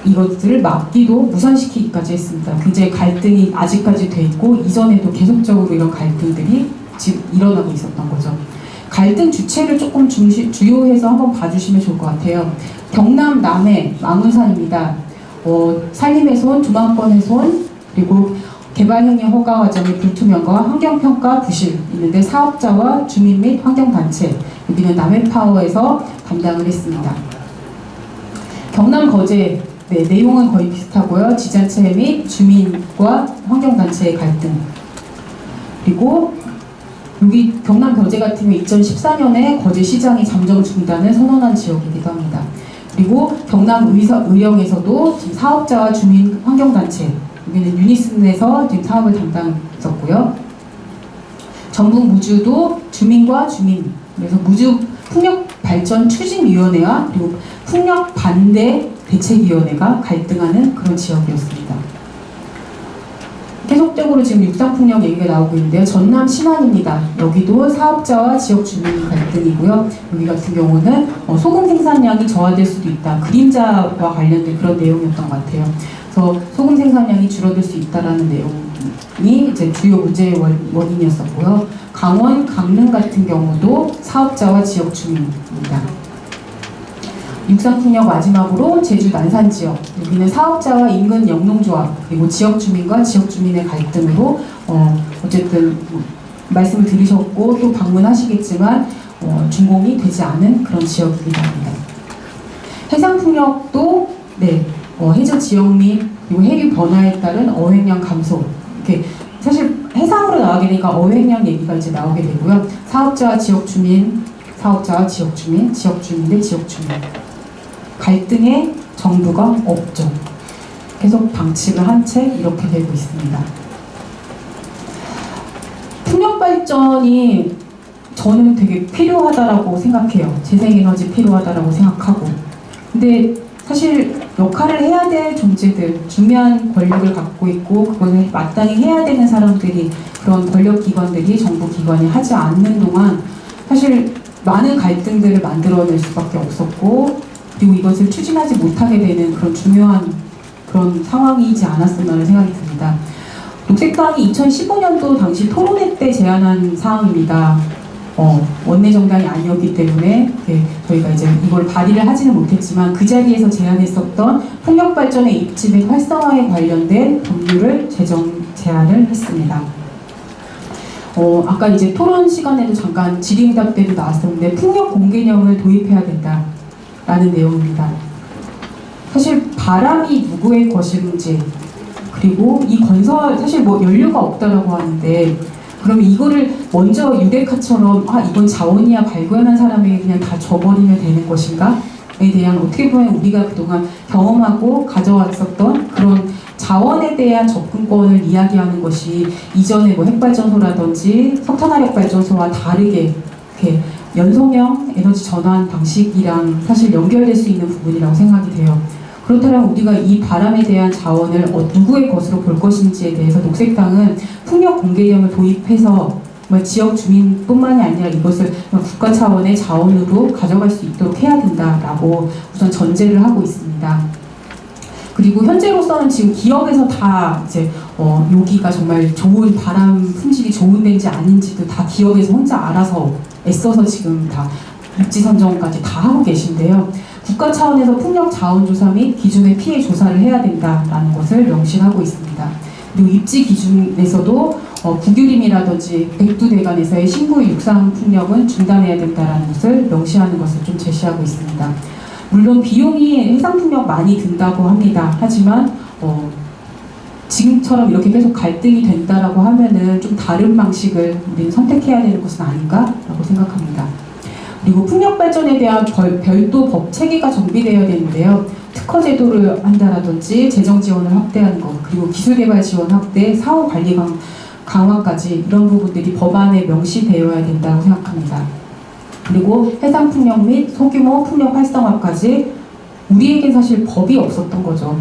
이것들을 막기도 무산시키기까지 했습니다. 굉장히 갈등이 아직까지 돼 있고, 이전에도 계속적으로 이런 갈등들이 지금 일어나고 있었던 거죠. 갈등 주체를 조금 주요해서 한번 봐주시면 좋을 것 같아요. 경남 남해 망운산입니다. 산림훼손, 조망권 훼손, 그리고 개발행위 허가 과정의 불투명과 환경평가 부실 있는데 사업자와 주민 및 환경단체, 여기는 남해파워에서 담당을 했습니다. 경남 거제, 내용은 거의 비슷하고요. 지자체 및 주민과 환경단체의 갈등. 그리고 여기 경남 거제 같은 경우 2014년에 거제시장이 잠정 중단을 선언한 지역이기도 합니다. 그리고 경남 의령에서도 지금 사업자와 주민 환경단체, 여기는 유니슨에서 지금 사업을 담당했었고요. 전북 무주도 주민과 주민, 그래서 무주 풍력발전 추진위원회와 그리고 풍력반대 대책위원회가 갈등하는 그런 지역이었습니다. 계속적으로 지금 육상풍력 얘기가 나오고 있는데요. 전남 신안입니다. 여기도 사업자와 지역 주민 갈등이고요. 여기 같은 경우는 소금 생산량이 저하될 수도 있다. 그림자와 관련된 그런 내용이었던 것 같아요. 그래서 소금 생산량이 줄어들 수 있다라는 내용이 이제 주요 문제의 원인이었었고요. 강원, 강릉 같은 경우도 사업자와 지역 주민입니다. 육상풍력 마지막으로 제주 난산 지역, 여기는 사업자와 인근 영농조합, 그리고 지역 주민과 지역 주민의 갈등으로 어쨌든 말씀을 들으셨고 또 방문하시겠지만 준공이 되지 않은 그런 지역이기도 합니다. 해상풍력도 해저 지역 및 그리고 해류 변화에 따른 어획량 감소, 이렇게 사실 해상으로 나가게 되니까 어획량 얘기가 이제 나오게 되고요. 사업자와 지역 주민, 사업자와 지역 주민, 지역 주민 대 지역 주민. 갈등에 정부가 없죠. 계속 방치를 한 채 이렇게 되고 있습니다. 풍력발전이 저는 되게 필요하다라고 생각해요. 재생에너지 필요하다라고 생각하고. 근데 사실 역할을 해야 될 존재들, 중요한 권력을 갖고 있고 그걸 마땅히 해야 되는 사람들이, 그런 권력기관들이, 정부기관이 하지 않는 동안 사실 많은 갈등들을 만들어낼 수밖에 없었고, 그리고 이것을 추진하지 못하게 되는 그런 중요한 그런 상황이지 않았었나 하는 생각이 듭니다. 녹색당이 2015년도 당시 토론회 때 제안한 사항입니다. 원내 정당이 아니었기 때문에 저희가 이제 이걸 발의를 하지는 못했지만 그 자리에서 제안했었던 풍력 발전의 입지 및 활성화에 관련된 법률을 제안을 했습니다. 아까 이제 토론 시간에도 잠깐 질의응답 때도 나왔었는데 풍력 공개념을 도입해야 된다라는 내용입니다. 사실 바람이 누구의 것인지, 그리고 이 건설 사실 뭐 연료가 없다라고 하는데, 그러면 이거를 먼저 유레카처럼 이건 자원이야 발견한 사람에게 그냥 다 줘버리면 되는 것인가? 에 대한, 어떻게 보면 우리가 그동안 경험하고 가져왔었던 그런 자원에 대한 접근권을 이야기하는 것이 이전에 뭐 핵발전소라든지 석탄화력 발전소와 다르게 이렇게 연소형 에너지 전환 방식이랑 사실 연결될 수 있는 부분이라고 생각이 돼요. 그렇다면 우리가 이 바람에 대한 자원을 누구의 것으로 볼 것인지에 대해서 녹색당은 풍력 공개념을 도입해서 지역 주민뿐만이 아니라 이것을 국가 차원의 자원으로 가져갈 수 있도록 해야 된다라고 우선 전제를 하고 있습니다. 그리고 현재로서는 지금 기업에서 다 이제 여기가 정말 좋은 바람 품질이 좋은 데인지 아닌지도 다 기업에서 혼자 알아서 애써서 지금 다 입지 선정까지 다 하고 계신데요. 국가 차원에서 풍력 자원 조사 및 기준의 피해 조사를 해야 된다라는 것을 명시하고 있습니다. 그리고 입지 기준에서도 국유림이라든지 백두대간에서의 신구 육상 풍력은 중단해야 된다라는 것을 명시하는 것을 좀 제시하고 있습니다. 물론 비용이 해상 풍력 많이 든다고 합니다. 하지만 지금처럼 이렇게 계속 갈등이 된다라고 하면은 좀 다른 방식을 우리는 선택해야 되는 것은 아닌가라고 생각합니다. 그리고 풍력 발전에 대한 별도 법 체계가 정비되어야 되는데요. 특허 제도를 한다라든지 재정 지원을 확대하는 것, 그리고 기술 개발 지원 확대, 사후 관리 강화까지 이런 부분들이 법안에 명시되어야 된다고 생각합니다. 그리고 해상 풍력 및 소규모 풍력 활성화까지 우리에겐 사실 법이 없었던 거죠.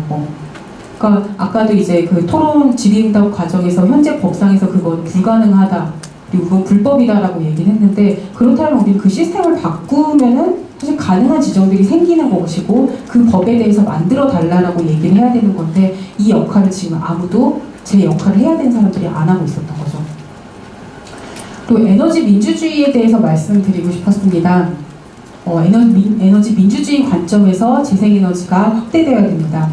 그러니까 아까도 이제 그 토론 질의응답 과정에서 현재 법상에서 그건 불가능하다, 그리고 그건 불법이다라고 얘기를 했는데, 그렇다면 우리는 그 시스템을 바꾸면은 사실 가능한 지점들이 생기는 것이고 그 법에 대해서 만들어 달라라고 얘기를 해야 되는 건데, 이 역할을 지금 아무도 제 역할을 해야 되는 사람들이 안 하고 있었던 거죠. 그리고 에너지 민주주의에 대해서 말씀드리고 싶었습니다. 에너지 민주주의 관점에서 재생에너지가 확대되어야 됩니다.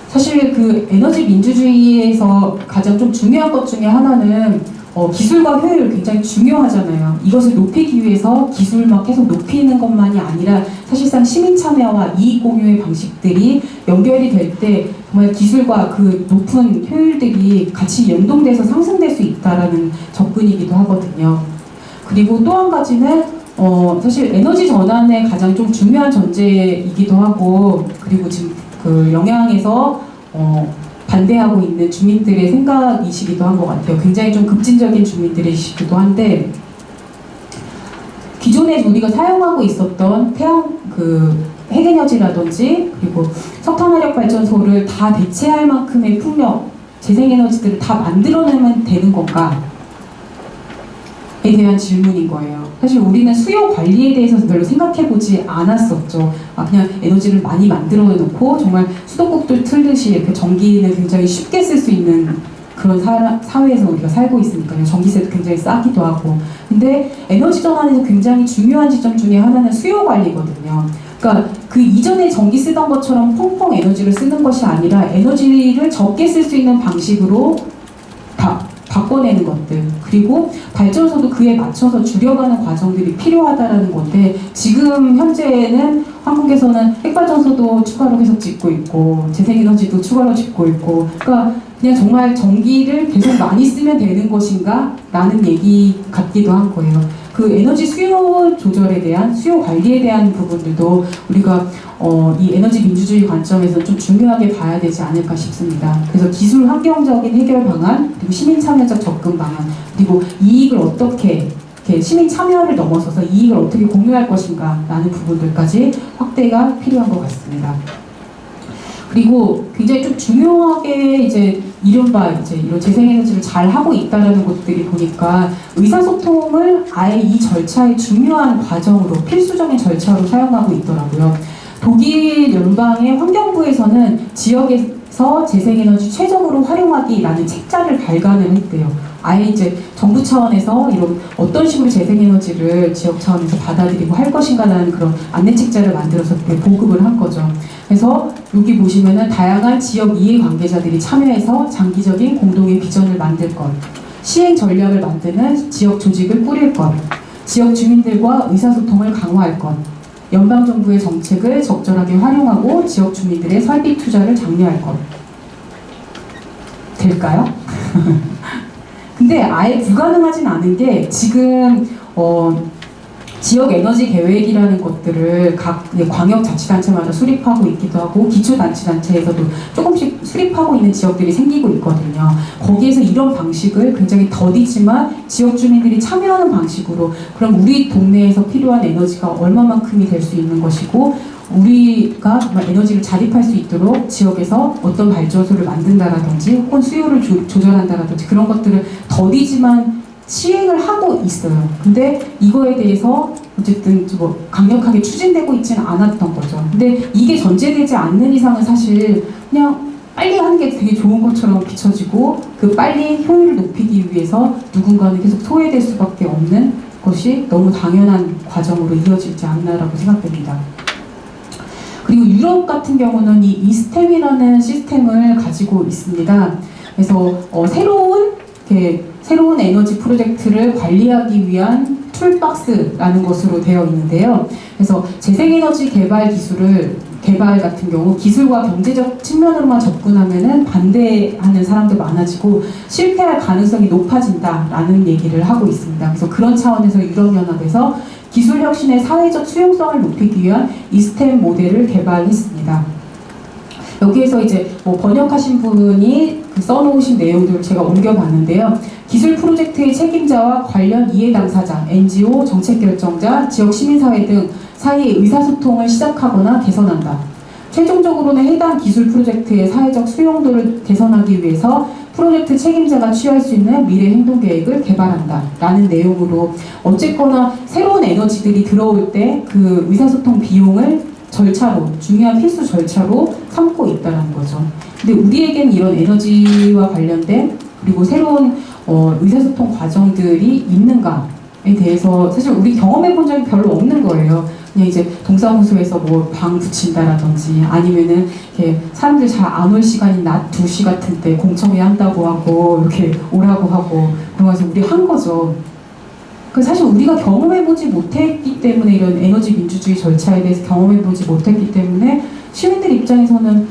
사실 그 에너지 민주주의에서 가장 좀 중요한 것 중에 하나는 기술과 효율 굉장히 중요하잖아요. 이것을 높이기 위해서 기술만 계속 높이는 것만이 아니라 사실상 시민 참여와 이익 공유의 방식들이 연결이 될 때 정말 기술과 그 높은 효율들이 같이 연동돼서 상승될 수 있다라는 접근이기도 하거든요. 그리고 또 한 가지는 사실 에너지 전환의 가장 좀 중요한 전제이기도 하고, 그리고 지금 그 영향에서 반대하고 있는 주민들의 생각이시기도 한 것 같아요. 굉장히 좀 급진적인 주민들이시기도 한데, 기존에 우리가 사용하고 있었던 핵에너지라든지 그리고 석탄화력 발전소를 다 대체할 만큼의 풍력, 재생에너지들을 다 만들어내면 되는 건가? 에 대한 질문인 거예요. 사실 우리는 수요 관리에 대해서 별로 생각해보지 않았었죠. 그냥 에너지를 많이 만들어 놓고 정말 수도꼭들 틀듯이 이렇게 전기는 굉장히 쉽게 쓸 수 있는 그런 사회에서 우리가 살고 있으니까요. 전기세도 굉장히 싸기도 하고. 근데 에너지 전환에서 굉장히 중요한 지점 중에 하나는 수요 관리거든요. 그러니까 그 이전에 전기 쓰던 것처럼 펑펑 에너지를 쓰는 것이 아니라 에너지를 적게 쓸 수 있는 방식으로 바꿔내는 것들, 그리고 발전소도 그에 맞춰서 줄여가는 과정들이 필요하다라는 건데, 지금 현재는 한국에서는 핵발전소도 추가로 계속 짓고 있고 재생에너지도 추가로 짓고 있고, 그러니까 그냥 정말 전기를 계속 많이 쓰면 되는 것인가? 라는 얘기 같기도 한 거예요. 그 에너지 수요 조절에 대한, 수요 관리에 대한 부분들도 우리가 이 에너지 민주주의 관점에서 좀 중요하게 봐야 되지 않을까 싶습니다. 그래서 기술 환경적인 해결 방안, 그리고 시민 참여적 접근 방안, 그리고 이익을 어떻게, 시민 참여를 넘어서서 이익을 어떻게 공유할 것인가 라는 부분들까지 확대가 필요한 것 같습니다. 그리고 굉장히 좀 중요하게 이제 이른바 이제 이런 재생에너지를 잘 하고 있다라는 것들이 보니까 의사소통을 아예 이 절차의 중요한 과정으로, 필수적인 절차로 사용하고 있더라고요. 독일 연방의 환경부에서는 지역에서 재생에너지 최적으로 활용하기라는 책자를 발간을 했대요. 아예 이제 정부 차원에서 이런 어떤 식으로 재생에너지를 지역 차원에서 받아들이고 할 것인가라는 그런 안내 책자를 만들어서 보급을 한 거죠. 그래서 여기 보시면은 다양한 지역 이해관계자들이 참여해서 장기적인 공동의 비전을 만들 것, 시행 전략을 만드는 지역 조직을 꾸릴 것, 지역 주민들과 의사소통을 강화할 것, 연방정부의 정책을 적절하게 활용하고 지역 주민들의 설비 투자를 장려할 것. 될까요? 근데 아예 불가능하진 않은 게 지금 지역 에너지 계획이라는 것들을 각 광역자치단체마다 수립하고 있기도 하고 기초자치단체에서도 조금씩 수립하고 있는 지역들이 생기고 있거든요. 거기에서 이런 방식을 굉장히 더디지만 지역 주민들이 참여하는 방식으로 그럼 우리 동네에서 필요한 에너지가 얼마만큼이 될 수 있는 것이고 우리가 정말 에너지를 자립할 수 있도록 지역에서 어떤 발전소를 만든다라든지 혹은 수요를 조절한다라든지 그런 것들을 더디지만 시행을 하고 있어요. 근데 이거에 대해서 어쨌든 뭐 강력하게 추진되고 있지는 않았던 거죠. 근데 이게 전제되지 않는 이상은 사실 그냥 빨리 하는 게 되게 좋은 것처럼 비춰지고 그 빨리 효율을 높이기 위해서 누군가는 계속 소외될 수밖에 없는 것이 너무 당연한 과정으로 이어지지 않나라고 생각됩니다. 그리고 유럽 같은 경우는 이 이스템이라는 시스템을 가지고 있습니다. 그래서 새로운 에너지 프로젝트를 관리하기 위한 툴박스라는 것으로 되어 있는데요. 그래서 재생에너지 개발 같은 경우 기술과 경제적 측면으로만 접근하면은 반대하는 사람도 많아지고 실패할 가능성이 높아진다라는 얘기를 하고 있습니다. 그래서 그런 차원에서 유럽연합에서 기술 혁신의 사회적 수용성을 높이기 위한 이스템 모델을 개발했습니다. 여기에서 이제 뭐 번역하신 분이 써놓으신 내용들을 제가 옮겨봤는데요. 기술 프로젝트의 책임자와 관련 이해 당사자, NGO, 정책 결정자, 지역 시민사회 등 사이의 의사소통을 시작하거나 개선한다. 최종적으로는 해당 기술 프로젝트의 사회적 수용도를 개선하기 위해서 프로젝트 책임자가 취할 수 있는 미래 행동 계획을 개발한다. 라는 내용으로 어쨌거나 새로운 에너지들이 들어올 때 그 의사소통 비용을 중요한 필수 절차로 삼고 있다는 거죠. 근데 우리에겐 이런 에너지와 관련된 그리고 새로운 의사소통 과정들이 있는가에 대해서 사실 우리 경험해 본 적이 별로 없는 거예요. 그냥 이제 동사무소에서 뭐 방 붙인다라든지 아니면은 이렇게 사람들 잘 안 올 시간이 낮 2시 같은 때 공청회 한다고 하고 이렇게 오라고 하고 그러면서 우리 한 거죠. 사실 우리가 경험해보지 못했기 때문에 이런 에너지 민주주의 절차에 대해서 경험해보지 못했기 때문에 시민들 입장에서는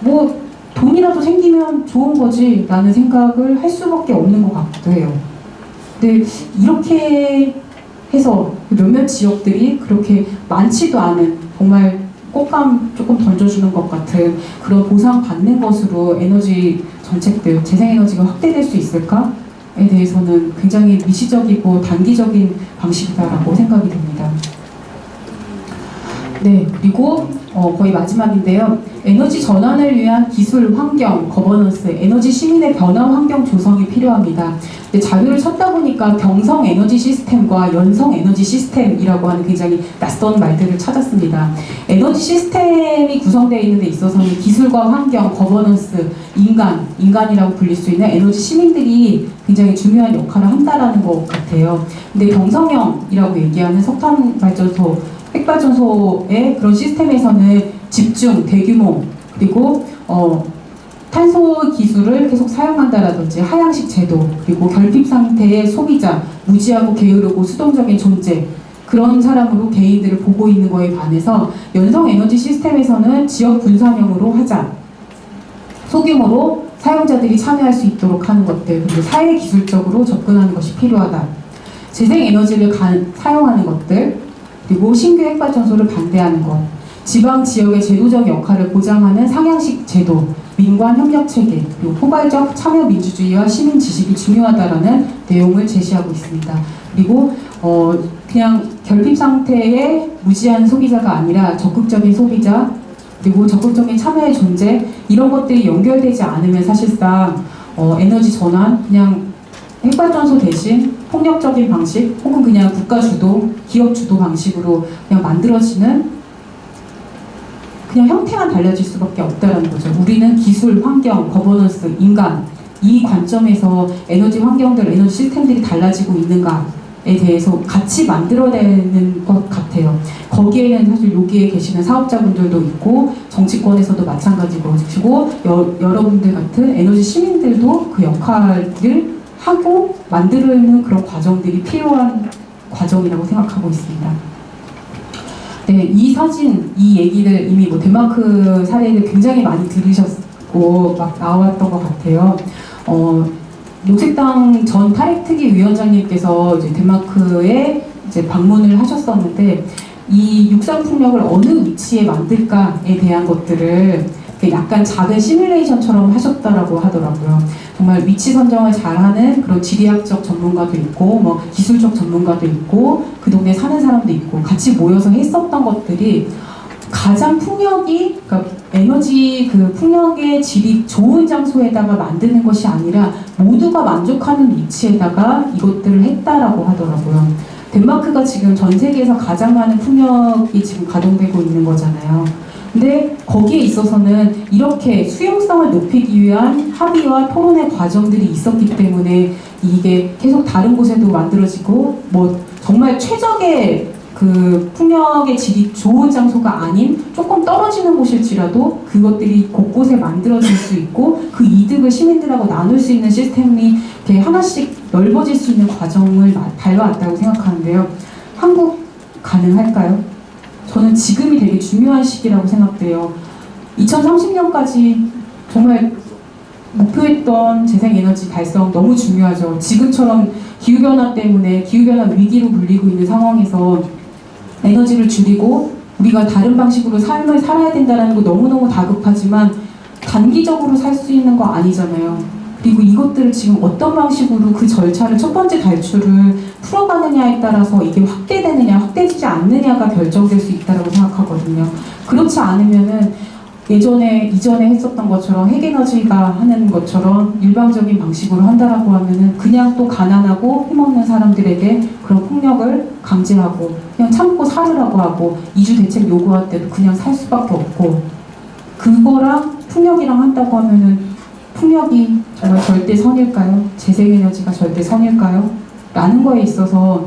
뭐 돈이라도 생기면 좋은 거지 라는 생각을 할 수밖에 없는 것 같기도 해요. 근데 이렇게 해서 몇몇 지역들이 그렇게 많지도 않은 정말 꽃감 조금 던져주는 것 같은 그런 보상받는 것으로 에너지 정책들, 재생에너지가 확대될 수 있을까? 에 대해서는 굉장히 미시적이고 단기적인 방식이다라고 생각이 듭니다. 네, 그리고 거의 마지막인데요. 에너지 전환을 위한 기술, 환경, 거버넌스, 에너지 시민의 변화 환경 조성이 필요합니다. 근데 자료를 찾다 보니까 경성 에너지 시스템과 연성 에너지 시스템이라고 하는 굉장히 낯선 말들을 찾았습니다. 에너지 시스템이 구성되어 있는 데 있어서는 기술과 환경, 거버넌스, 인간이라고 불릴 수 있는 에너지 시민들이 굉장히 중요한 역할을 한다라는 것 같아요. 근데 경성형이라고 얘기하는 석탄 발전소, 핵발전소의 그런 시스템에서는 집중, 대규모, 그리고 탄소 기술을 계속 사용한다라든지 하향식 제도, 그리고 결핍 상태의 소비자, 무지하고 게으르고 수동적인 존재, 그런 사람으로 개인들을 보고 있는 거에 반해서 연성 에너지 시스템에서는 지역 분산형으로 하자. 소규모로 사용자들이 참여할 수 있도록 하는 것들, 그리고 사회 기술적으로 접근하는 것이 필요하다. 재생 에너지를 사용하는 것들, 그리고 신규 핵발전소를 반대하는 것, 지방 지역의 제도적 역할을 보장하는 상향식 제도, 민관 협력 체계, 그리고 포괄적 참여 민주주의와 시민 지식이 중요하다라는 내용을 제시하고 있습니다. 그리고 그냥 결핍 상태의 무지한 소비자가 아니라 적극적인 소비자, 그리고 적극적인 참여의 존재, 이런 것들이 연결되지 않으면 사실상 에너지 전환, 그냥 핵발전소 대신 폭력적인 방식 혹은 그냥 국가 주도, 기업 주도 방식으로 그냥 만들어지는 그냥 형태만 달라질 수밖에 없다는 거죠. 우리는 기술, 환경, 거버넌스, 인간 이 관점에서 에너지 환경들, 에너지 시스템들이 달라지고 있는가에 대해서 같이 만들어내는 것 같아요. 거기에는 사실 여기에 계시는 사업자분들도 있고 정치권에서도 마찬가지고 여러분들 같은 에너지 시민들도 그 역할을 하고 만들어내는 그런 과정들이 필요한 과정이라고 생각하고 있습니다. 네, 이 사진, 이 얘기를 이미 뭐 덴마크 사례를 굉장히 많이 들으셨고 막 나왔던 것 같아요. 녹색당 전 타렉특위 위원장님께서 이제 덴마크에 이제 방문을 하셨었는데 이 육상풍력을 어느 위치에 만들까에 대한 것들을 약간 작은 시뮬레이션처럼 하셨다라고 하더라고요. 정말 위치 선정을 잘하는 그런 지리학적 전문가도 있고, 뭐 기술적 전문가도 있고, 그 동네에 사는 사람도 있고, 같이 모여서 했었던 것들이 가장 풍력이, 그러니까 에너지 그 풍력의 질이 좋은 장소에다가 만드는 것이 아니라 모두가 만족하는 위치에다가 이것들을 했다라고 하더라고요. 덴마크가 지금 전 세계에서 가장 많은 풍력이 지금 가동되고 있는 거잖아요. 근데 거기에 있어서는 이렇게 수용성을 높이기 위한 합의와 토론의 과정들이 있었기 때문에 이게 계속 다른 곳에도 만들어지고 뭐 정말 최적의 그 풍력의 질이 좋은 장소가 아닌 조금 떨어지는 곳일지라도 그것들이 곳곳에 만들어질 수 있고 그 이득을 시민들하고 나눌 수 있는 시스템이 이렇게 하나씩 넓어질 수 있는 과정을 밟아왔다고 생각하는데요. 한국 가능할까요? 저는 지금이 되게 중요한 시기라고 생각돼요. 2030년까지 정말 목표했던 재생에너지 달성 너무 중요하죠. 지금처럼 기후변화 때문에 기후변화 위기로 불리고 있는 상황에서 에너지를 줄이고 우리가 다른 방식으로 삶을 살아야 된다는 거 너무너무 다급하지만 단기적으로 살 수 있는 거 아니잖아요. 그리고 이것들을 지금 어떤 방식으로 그 절차를 첫 번째 단추를 풀어가느냐에 따라서 이게 확대되느냐 확대되지 않느냐가 결정될 수 있다고 생각하거든요. 그렇지 않으면은 이전에 했었던 것처럼 핵에너지가 하는 것처럼 일방적인 방식으로 한다라고 하면은 그냥 또 가난하고 힘없는 사람들에게 그런 폭력을 강제하고 그냥 참고 살으라고 하고 이주 대책 요구할 때도 그냥 살 수밖에 없고 그거랑 폭력이랑 한다고 하면은 풍력이 정말 절대 선일까요? 재생에너지가 절대 선일까요? 라는 거에 있어서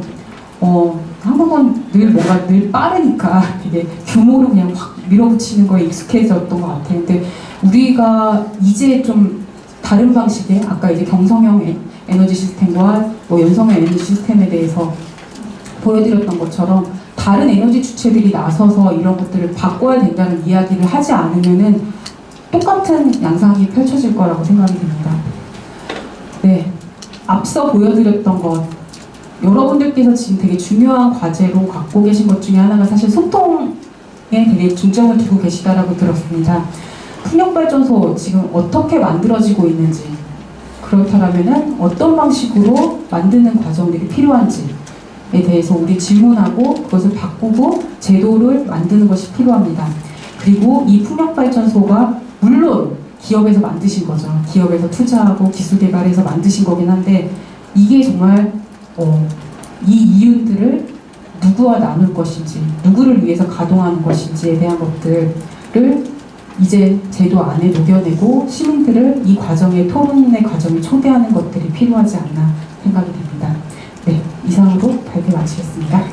한국은 늘 빠르니까 이게 규모로 그냥 확 밀어붙이는 거에 익숙해졌던 것 같아요. 근데 우리가 이제 좀 다른 방식의 아까 이제 경성형 에너지 시스템과 뭐 연성형 에너지 시스템에 대해서 보여드렸던 것처럼 다른 에너지 주체들이 나서서 이런 것들을 바꿔야 된다는 이야기를 하지 않으면은 똑같은 양상이 펼쳐질 거라고 생각이 듭니다. 네, 앞서 보여드렸던 것 여러분들께서 지금 되게 중요한 과제로 갖고 계신 것 중에 하나가 사실 소통에 되게 중점을 두고 계시다라고 들었습니다. 풍력발전소 지금 어떻게 만들어지고 있는지 그렇다면은 어떤 방식으로 만드는 과정들이 필요한지에 대해서 우리 질문하고 그것을 바꾸고 제도를 만드는 것이 필요합니다. 그리고 이 풍력발전소가 물론 기업에서 만드신 거죠. 기업에서 투자하고 기술 개발해서 만드신 거긴 한데 이게 정말 이 이윤들을 누구와 나눌 것인지 누구를 위해서 가동하는 것인지에 대한 것들을 이제 제도 안에 녹여내고 시민들을 이 과정에 토론의 과정에 초대하는 것들이 필요하지 않나 생각이 됩니다. 네, 이상으로 발표 마치겠습니다.